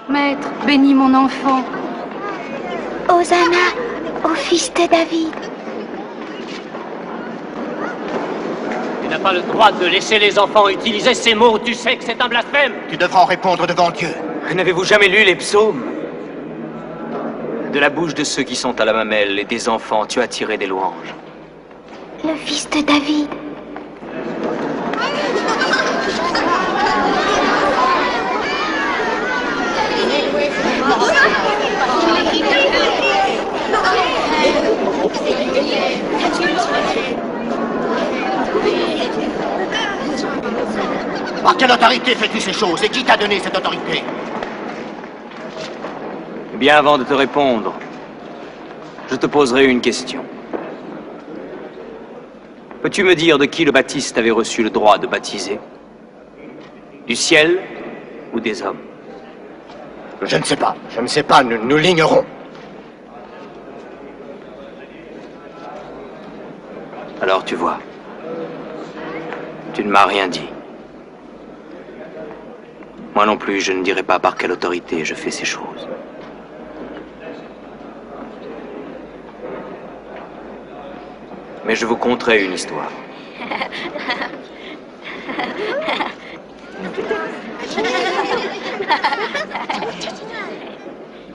Maître, bénis mon enfant. Hosanna au fils de David. Tu n'as pas le droit de laisser les enfants utiliser ces mots. Tu sais que c'est un blasphème. Tu devras en répondre devant Dieu. N'avez-vous jamais lu les psaumes? De la bouche de ceux qui sont à la mamelle et des enfants, tu as tiré des louanges. Le fils de David. Par quelle autorité fais-tu ces choses et qui t'a donné cette autorité? Eh bien, avant de te répondre, je te poserai une question. Peux-tu me dire de qui le Baptiste avait reçu le droit de baptiser? Du ciel ou des hommes? Je ne sais pas, je ne sais pas, nous l'ignorons. Alors tu vois, tu ne m'as rien dit. Moi non plus, je ne dirai pas par quelle autorité je fais ces choses. Mais je vous conterai une histoire.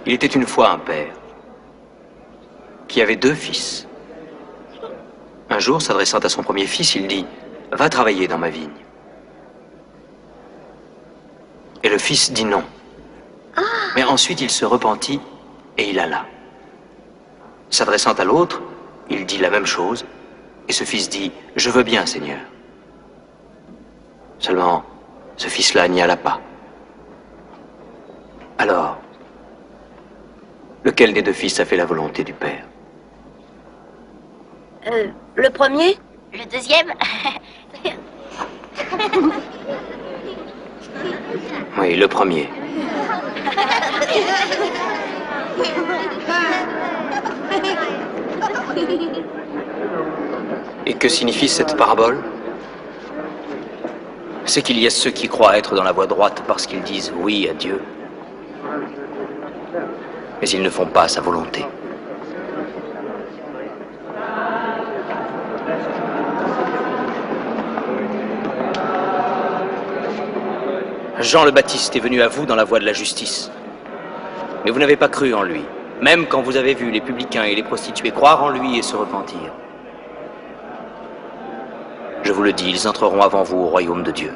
Il était une fois un père qui avait 2 fils. Un jour, s'adressant à son premier fils, il dit « Va travailler dans ma vigne ». Et le fils dit non. Mais ensuite, il se repentit et il alla. S'adressant à l'autre, il dit la même chose, et ce fils dit « Je veux bien, Seigneur ». Seulement, ce fils-là n'y alla pas. Alors, lequel des 2 fils a fait la volonté du père? Le premier? Le deuxième? Oui, le premier. Et que signifie cette parabole? C'est qu'il y a ceux qui croient être dans la voie droite parce qu'ils disent oui à Dieu, mais ils ne font pas sa volonté. Jean le Baptiste est venu à vous dans la voie de la justice, mais vous n'avez pas cru en lui, même quand vous avez vu les publicains et les prostituées croire en lui et se repentir. Je vous le dis, ils entreront avant vous au royaume de Dieu.